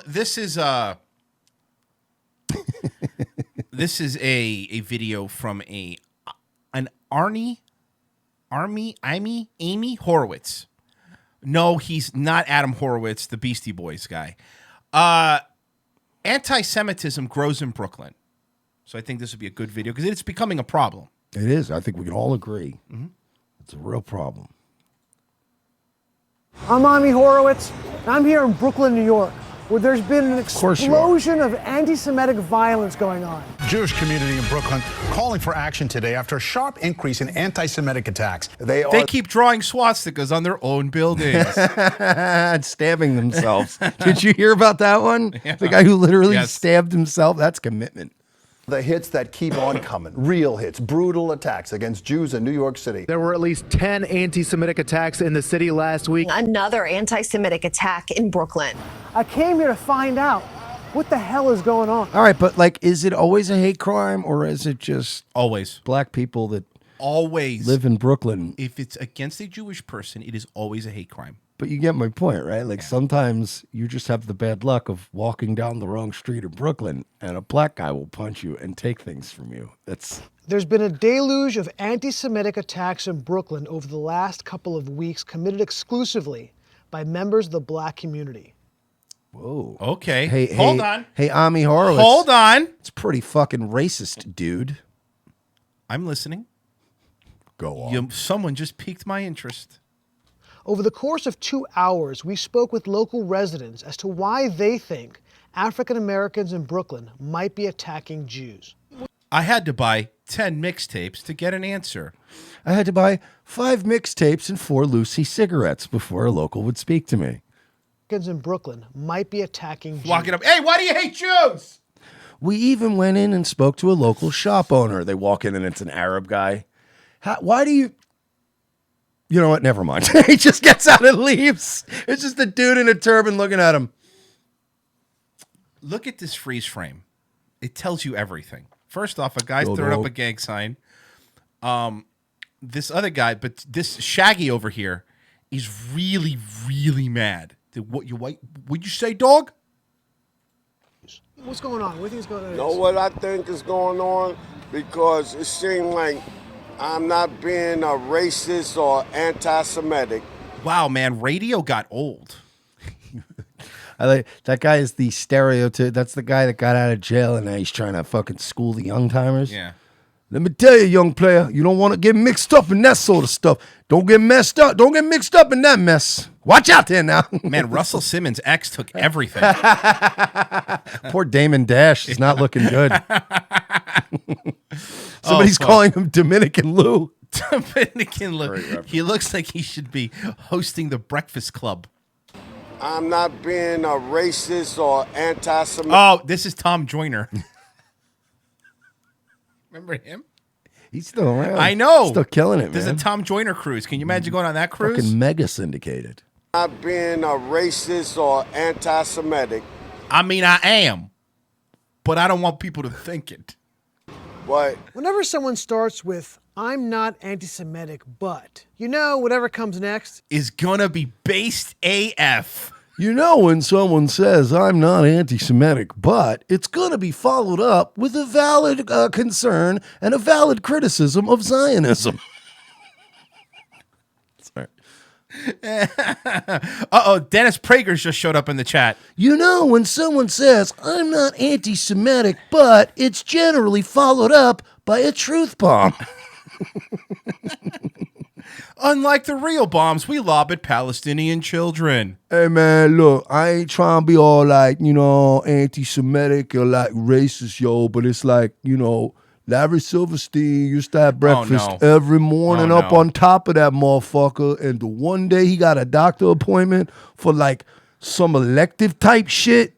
This is a video from an Ami Horowitz. No, he's not Adam Horowitz, the Beastie Boys guy. Anti-Semitism grows in Brooklyn. So I think this would be a good video because it's becoming a problem. It is. I think we can all agree. Mm-hmm. It's a real problem. I'm Ami Horowitz, and I'm here in Brooklyn, New York, where there's been an explosion of anti-Semitic violence going on. Jewish community in Brooklyn calling for action today after a sharp increase in anti-Semitic attacks. They keep drawing swastikas on their own buildings. And stabbing themselves. Did you hear about that one? Yeah. The guy who literally stabbed himself? That's commitment. The hits that keep on coming, real hits, brutal attacks against Jews in New York City. There were at least 10 anti-Semitic attacks in the city last week. Another anti-Semitic attack in Brooklyn. I came here to find out what the hell is going on. All right, but like, is it always a hate crime or is it just always black people that always live in Brooklyn? If it's against a Jewish person, it is always a hate crime. But you get my point, right? Like sometimes you just have the bad luck of walking down the wrong street in Brooklyn and a black guy will punch you and take things from you. There's been a deluge of anti-Semitic attacks in Brooklyn over the last couple of weeks committed exclusively by members of the black community. Whoa. Okay. Hold on. Hey, Ami Horowitz. Hold on. It's pretty fucking racist, dude. I'm listening. Go on. Someone just piqued my interest. Over the course of 2 hours, we spoke with local residents as to why they think African Americans in Brooklyn might be attacking Jews. I had to buy 10 mixtapes to get an answer. I had to buy 5 mixtapes and 4 Lucy cigarettes before a local would speak to me. Americans in Brooklyn might be attacking Jews. Walking up, hey, why do you hate Jews? We even went in and spoke to a local shop owner. They walk in and it's an Arab guy. Why do you... You know what? Never mind. He just gets out and leaves. It's just a dude in a turban looking at him. Look at this freeze frame. It tells you everything. First off, a guy's throwing up a gang sign. This other guy, but this Shaggy over here is really, really mad. What'd you say, dog? What's going on? What do you think is going on? You know what I think is going on? Because it seemed like I'm not being a racist or anti-Semitic. Wow, man, radio got old. That guy is the stereotype. That's the guy that got out of jail and now he's trying to fucking school the young timers. Yeah. Let me tell you, young player, you don't want to get mixed up in that sort of stuff. Don't get messed up. Don't get mixed up in that mess. Watch out there now. Man, Russell Simmons' ex took everything. Poor Damon Dash is not looking good. Somebody's calling him Dominican Lou. Dominican Lou. He looks like he should be hosting the Breakfast Club. I'm not being a racist or anti-Semitic. Oh, this is Tom Joyner. Remember him? He's still around. I know. Still killing it, man. There's a Tom Joyner cruise. Can you imagine going on that cruise? Fucking mega syndicated. Not being a racist or anti-Semitic. I mean, I am. But I don't want people to think it. But whenever someone starts with, I'm not anti-Semitic, but, you know, whatever comes next is gonna be based AF. You know, when someone says, I'm not anti-Semitic, but it's going to be followed up with a valid concern and a valid criticism of Zionism. Sorry. Uh-oh, Dennis Prager's just showed up in the chat. You know, when someone says, I'm not anti-Semitic, but it's generally followed up by a truth bomb. Unlike the real bombs we lob at Palestinian children. Hey, man, look, I ain't trying to be all like, you know, anti-Semitic or like racist, yo, but it's like, you know, Larry Silverstein used to have breakfast every morning up on top of that motherfucker. And the one day he got a doctor appointment for like some elective type shit.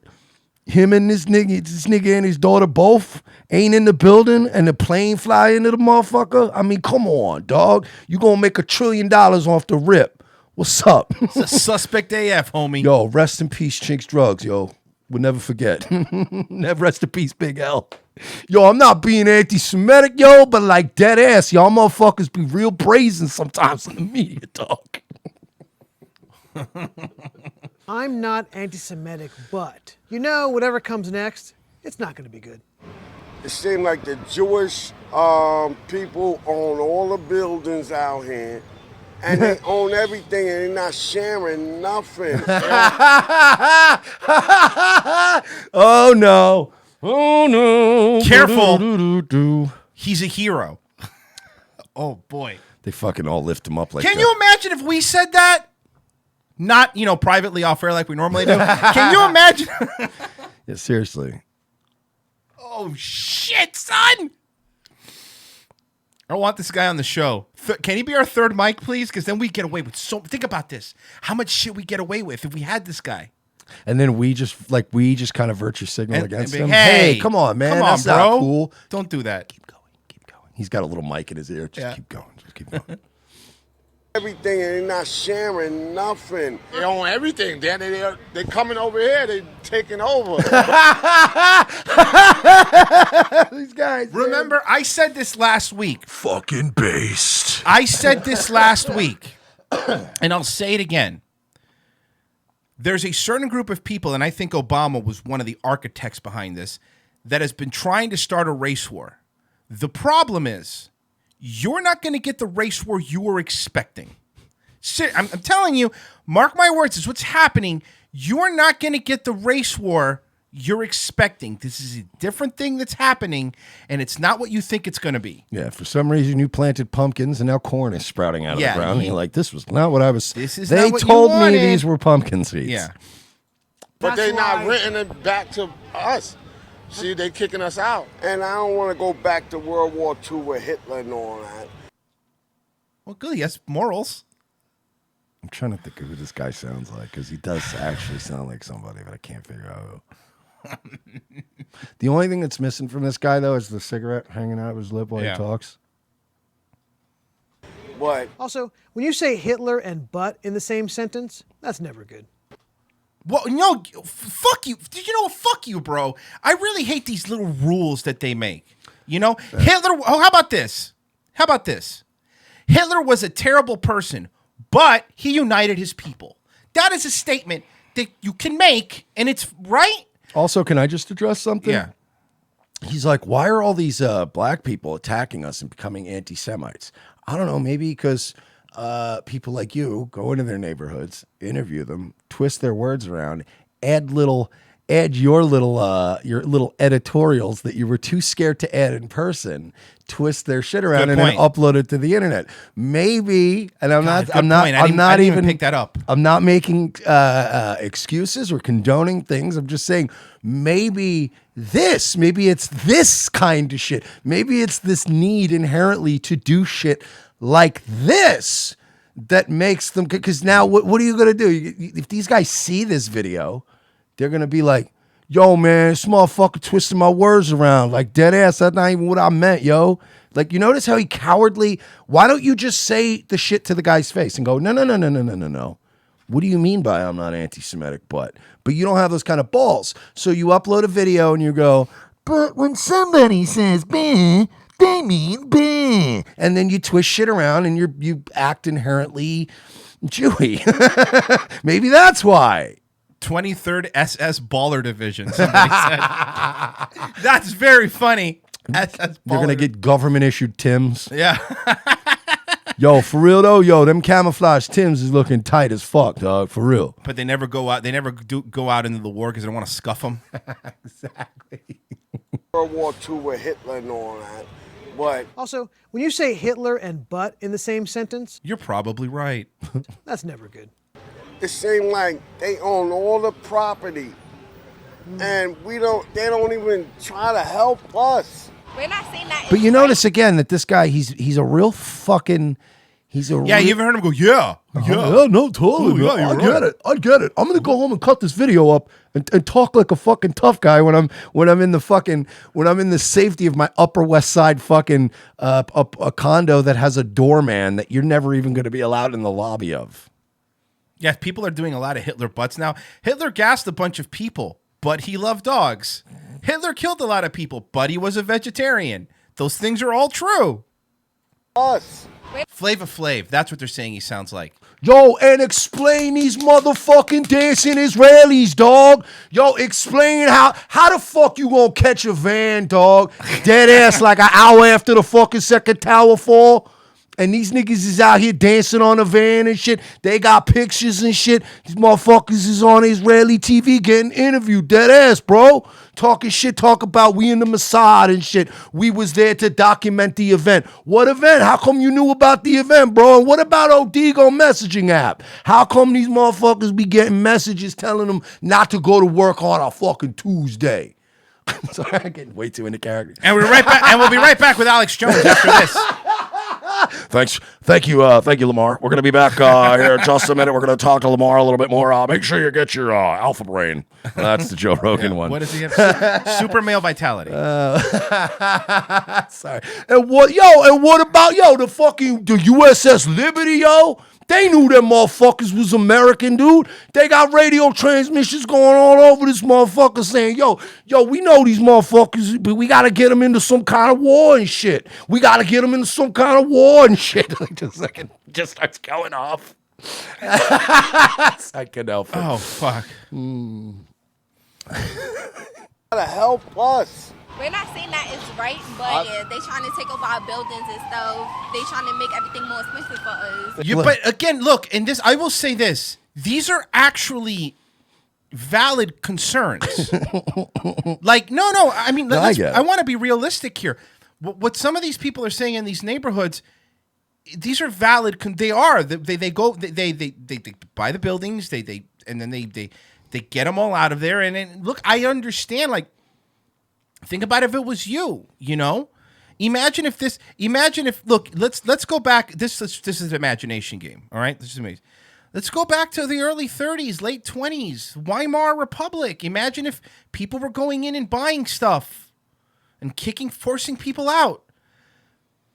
Him and this nigga and his daughter both ain't in the building and the plane fly into the motherfucker. I mean, come on, dog. You gonna make $1 trillion off the rip. What's up? It's a suspect AF, homie. Yo, rest in peace, Chinks Drugs, yo. We'll never forget. Never rest in peace, Big L. Yo, I'm not being anti-Semitic, yo, but like dead ass, y'all motherfuckers be real brazen sometimes in the media, dog. I'm not anti-Semitic, but you know, whatever comes next, it's not going to be good. It seems like the Jewish people own all the buildings out here, and they own everything, and they're not sharing nothing. Oh no! Oh no! Careful. He's a hero. Oh boy. They fucking all lift him up like. Can you imagine if we said that? Not, privately off air like we normally do. Can you imagine? Yeah, seriously. Oh shit, son! I want this guy on the show. Can he be our third mic, please? Because then we get away with so. Think about this: how much shit we get away with if we had this guy. And then we just kind of virtue signal against him. Hey, come on, man, that's bro. not cool. Don't do that. Keep going. He's got a little mic in his ear. Just keep going. Just keep going. Everything, and they're not sharing nothing. They own everything. Then they're coming over here. They're taking over. These guys. Remember, I said this last week. Fucking based. I said this last week, and I'll say it again. There's a certain group of people, and I think Obama was one of the architects behind this, that has been trying to start a race war. The problem is, you're not going to get the race war you were expecting. I'm telling you, mark my words, this is what's happening. You're not going to get the race war you're expecting. This is a different thing that's happening, and it's not what you think it's going to be. Yeah, for some reason you planted pumpkins, and now corn is sprouting out of the ground. And you're like, this was not what I was. This is they not what you told me wanted. these were pumpkin seeds. Yeah. But they're not renting it back to us. See, they kicking us out. And I don't want to go back to World War II with Hitler and all that. Well, good. He has morals. I'm trying to think of who this guy sounds like, because he does actually sound like somebody, but I can't figure out who. The only thing that's missing from this guy, though, is the cigarette hanging out of his lip while he talks. But Also, when you say Hitler and but in the same sentence, that's never good. Well, fuck you. Did you know what? Fuck you, bro. I really hate these little rules that they make. Hitler. Oh, how about this? Hitler was a terrible person, but he united his people. That is a statement that you can make, and it's right. Also, can I just address something? Yeah. He's like, why are all these black people attacking us and becoming anti-Semites? I don't know, maybe because people like you go into their neighborhoods, interview them, twist their words around, add your little editorials that you were too scared to add in person, twist their shit around and then upload it to the internet. Maybe, and I'm not even pick that up. I'm not making excuses or condoning things. I'm just saying maybe it's this kind of shit. Maybe it's this need inherently to do shit like this that makes them, because now what are you going to do? If these guys see this video, they're going to be like, yo, man, this motherfucker twisting my words around. Like, dead ass, that's not even what I meant, yo. Like, you notice how he cowardly, why don't you just say the shit to the guy's face and go, no. What do you mean by I'm not anti-Semitic, but you don't have those kind of balls. So you upload a video and you go, but when somebody says, bah, they mean bah. And then you twist shit around and you act inherently Jewy. Maybe that's why. 23rd SS Baller Division, somebody said. That's very funny. SS You're going to get government-issued Timbs. Yeah. Yo, for real, though, them camouflage Timbs is looking tight as fuck, dog, for real. But they never go out. They never go out into the war because they don't want to scuff them. Exactly. World War II with Hitler and all that. But Also, when you say Hitler and but in the same sentence, you're probably right. that's never good. it seems like they own all the property. And they don't even try to help us. We're not saying that. But you notice again that this guy, he's a real fucking, you ever heard him go, yeah. No, totally. Ooh, yeah, I get it. I'm gonna go home and cut this video up and talk like a fucking tough guy when I'm in the safety of my Upper West Side fucking a condo that has a doorman that you're never even gonna be allowed in the lobby of. Yeah, people are doing a lot of Hitler butts now. Hitler gassed a bunch of people, but he loved dogs. Hitler killed a lot of people, but he was a vegetarian. Those things are all true. us. Flava Flav. That's what they're saying he sounds like. Yo, and explain these motherfucking dancing Israelis, dog. Yo, explain how the fuck you gonna catch a van, dog? Dead ass like an hour after the fucking second tower fall. And these niggas is out here dancing on a van and shit. They got pictures and shit. These motherfuckers is on Israeli TV getting interviewed. Dead ass, bro. Talking shit, talk about we in the Mossad and shit. We was there to document the event. What event? How come you knew about the event, bro? And what about Odigo messaging app? How come these motherfuckers be getting messages telling them not to go to work on a fucking Tuesday? Sorry, I'm getting way too into character. And we're right back, and we'll be right back with Alex Jones after this. Thank you, Lamar. We're gonna be back here in just a minute. We're gonna talk to Lamar a little bit more. Make sure you get your Alpha Brain. That's the Joe Rogan one. What does he have? Super male vitality. Sorry. And what about the USS Liberty, yo? They knew them motherfuckers was American, dude. They got radio transmissions going all over this motherfucker saying, yo, we know these motherfuckers, but we got to get them into some kind of war and shit. We got to get them into some kind of war and shit. Like, just a second, just starts going off. I can help it. Oh, fuck. Gotta help us. We're not saying that it's right, but they trying to take over our buildings and stuff. They trying to make everything more expensive for us. But again, look, and this, I will say this: these are actually valid concerns. Like, no, I mean, I want to be realistic here. What some of these people are saying in these neighborhoods, these are valid. They are. They buy the buildings. And then they get them all out of there. And look, I understand. Like, think about if it was you. Imagine if. Look, let's go back. This is an imagination game. All right, this is amazing. Let's go back to the early 30s, late 20s, Weimar Republic. Imagine if people were going in and buying stuff and forcing people out.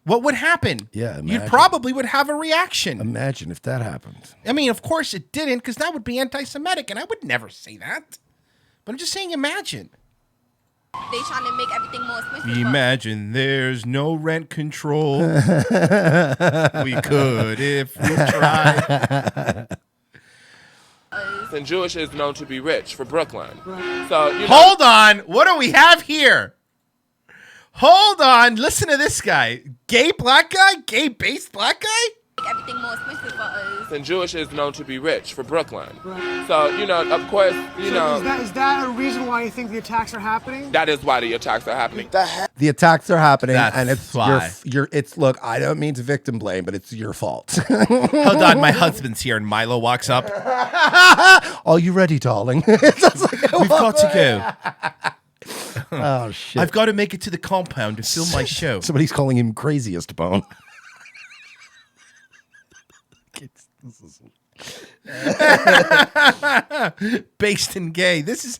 What would happen? Yeah, you probably would have a reaction. Imagine if that happened. I mean, of course it didn't, because that would be anti-Semitic, and I would never say that. But I'm just saying, imagine. They trying to make everything more expensive. Imagine there's no rent control. We could if we tried. And Jewish is known to be rich for Brooklyn. So hold on, what do we have here? Hold on, listen to this guy. Gay black guy? Gay based black guy? Make everything more expensive for us. And Jewish is known to be rich for Brooklyn. So, of course, Is that a reason why you think the attacks are happening? That is why the attacks are happening. The attacks are happening, and it's why. look, I don't mean to victim blame, but it's your fault. Hold on, my husband's here, and Milo walks up. Are you ready, darling? We've got to go. Oh, shit. I've got to make it to the compound to film my show. Somebody's calling him craziest bone. Based and gay. Let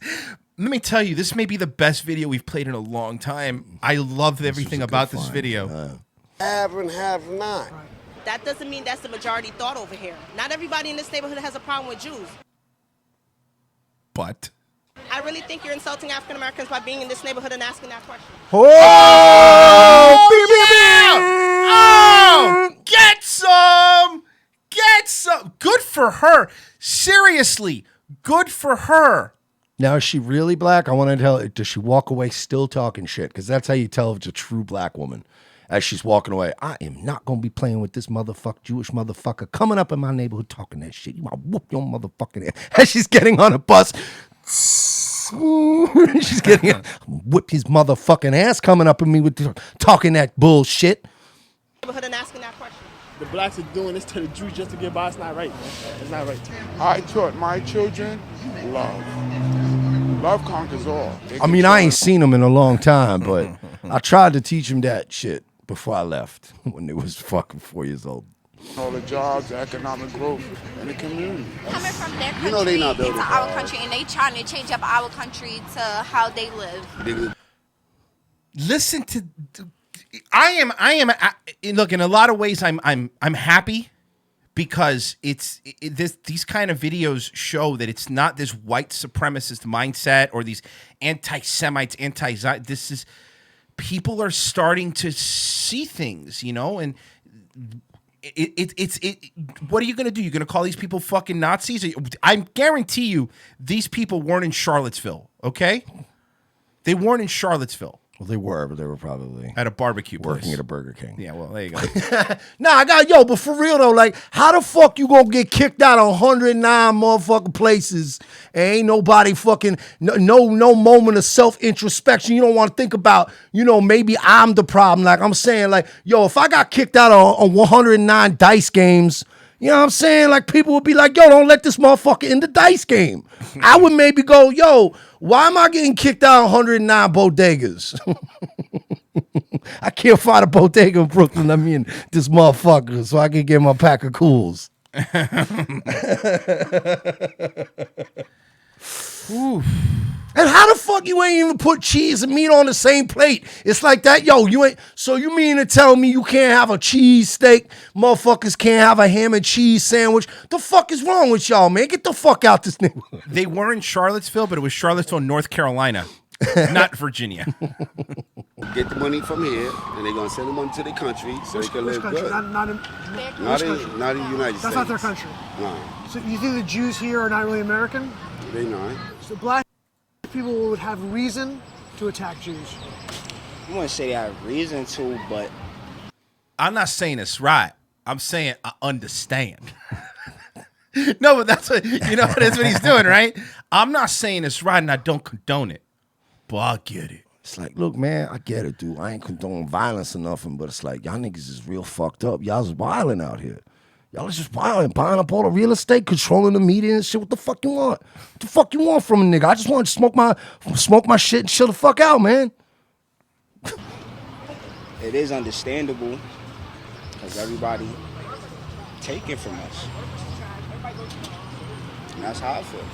me tell you, this may be the best video we've played in a long time. I love everything about this video. Have and have not. That doesn't mean that's the majority thought over here. Not everybody in this neighborhood has a problem with Jews. But I really think you're insulting African Americans by being in this neighborhood and asking that question. Oh, get some! Get some! Good for her. Seriously, good for her. Now, is she really black? I want to tell her, does she walk away still talking shit? Because that's how you tell if it's a true black woman. As she's walking away, I am not going to be playing with this Jewish motherfucker coming up in my neighborhood talking that shit. You want to whoop your motherfucking ass. As she's getting on a bus, she's getting whip his motherfucking ass coming up at me with talking that bullshit. Neighborhood and asking that question. The blacks are doing this to the Jews just to get by. It's not right, man. It's not right. I taught my children love. Love conquers all. I mean, I ain't seen them in a long time, but I tried to teach them that shit before I left when they was fucking 4 years old. All the jobs, the economic growth in the community. Coming from their country into our country, and they trying to change up our country to how they live. Listen to, I am. Look, in a lot of ways, I'm happy because these kind of videos show that it's not this white supremacist mindset or these anti-Semites, This is, people are starting to see things, and what are you going to do? You're going to call these people fucking Nazis? I guarantee you these people weren't in Charlottesville, okay? They weren't in Charlottesville. Well, they were, but they were probably at a barbecue place. Working at a Burger King. Yeah, well, there you go. Nah, but for real though, like, how the fuck you gonna get kicked out of 109 motherfucking places and ain't nobody fucking, no moment of self-introspection? You don't want to think about, maybe I'm the problem. Like I'm saying, like, yo, if I got kicked out of 109 dice games, you know what I'm saying? Like, people would be like, yo, don't let this motherfucker in the dice game. I would maybe go, yo, why am I getting kicked out of 109 bodegas? I can't find a bodega in Brooklyn. I mean, this motherfucker, so I can get my pack of cools. And how the fuck you ain't even put cheese and meat on the same plate? It's like that, yo, you ain't, so you mean to tell me you can't have a cheese steak? Motherfuckers can't have a ham and cheese sandwich? The fuck is wrong with y'all, man? Get the fuck out this neighborhood. They were in Charlottesville, but it was Charlottesville, North Carolina, not Virginia. Get the money from here, and they're gonna send the money to the country so they can live good. Not in the United States. That's not their country. No, So you think the Jews here are not really American? they not. So black people would have reason to attack Jews. I wouldn't say they have reason to, but I'm not saying it's right. I'm saying I understand. No, but that's what that's what he's doing, right? I'm not saying it's right and I don't condone it, but I get it. It's like, look, man, I get it, dude. I ain't condoning violence or nothing, but it's like, y'all niggas is real fucked up. Y'all's wilding out here. Y'all is just wilding, buying up all the real estate, controlling the media and shit. What the fuck you want? What the fuck you want from a nigga? I just want to smoke my shit and chill the fuck out, man. it is understandable because everybody take it from us. And that's how I feel.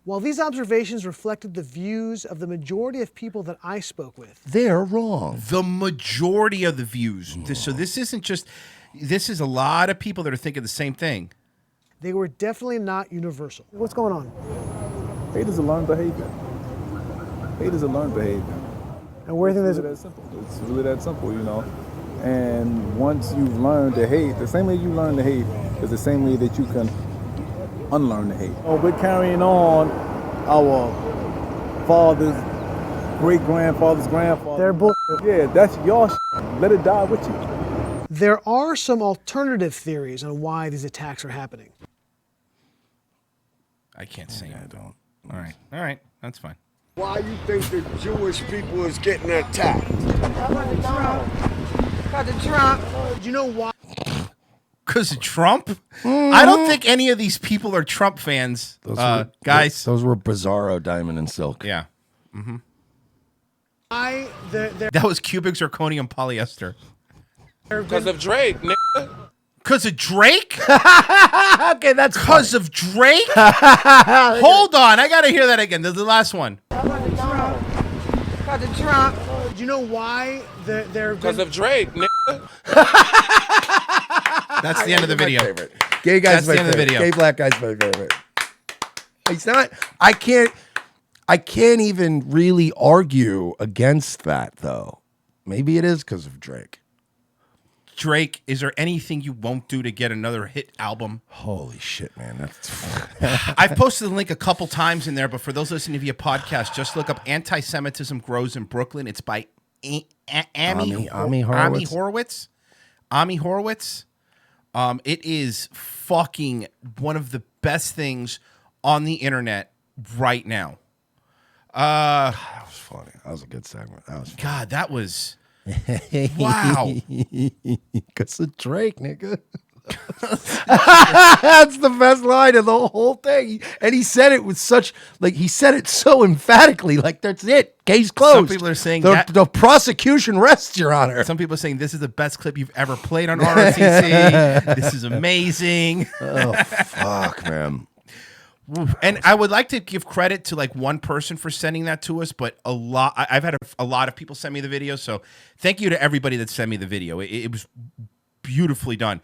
While these observations reflected the views of the majority of people that I spoke with, they're wrong. The majority of the views. So this is a lot of people that are thinking the same thing. They were definitely not universal. What's going on? Hate is a learned behavior. Hate is a learned behavior. And where do you think that simple? It's really that simple, And once you've learned to hate, the same way you learn to hate is the same way that you can unlearn the hate. We're carrying on our father's great-grandfather's grandfather. They're bull. Yeah, that's your shit. Let it die with you. There are some alternative theories on why these attacks are happening. I can't say I don't. All right, that's fine. Why you think the Jewish people is getting attacked? Because of Trump. Do you know why? Because of Trump? Mm-hmm. I don't think any of these people are Trump fans, guys. Those were Bizarro, Diamond, and Silk. Yeah. Mm-hmm. That was cubic zirconium polyester. Because of Drake, nigga. Because of Drake? Okay, that's because of Drake? Hold on, I gotta hear that again. This is the last one. Because of Trump. Do you know why they're because of Drake, nigga? That's the end of the video. Favorite. Gay guy's my favorite. Gay black guy's my favorite. It's not. I can't even really argue against that though. Maybe it is because of Drake. Drake, is there anything you won't do to get another hit album? Holy shit, man. That's I've posted the link a couple times in there, but for those listening via podcast, just look up Anti-Semitism Grows in Brooklyn. It's by Ami Horowitz. Ami Horowitz. It is fucking one of the best things on the internet right now. That was funny. That was a good segment. God, that was... Wow. Because of Drake, nigga. That's the best line of the whole thing. And he said it with such, he said it so emphatically, that's it. Case closed. Some people are saying the prosecution rests, Your Honor. Some people are saying this is the best clip you've ever played on ROTC. This is amazing. Oh, fuck, man. And I would like to give credit to one person for sending that to us, but I've had a lot of people send me the video. So thank you to everybody that sent me the video. It was beautifully done.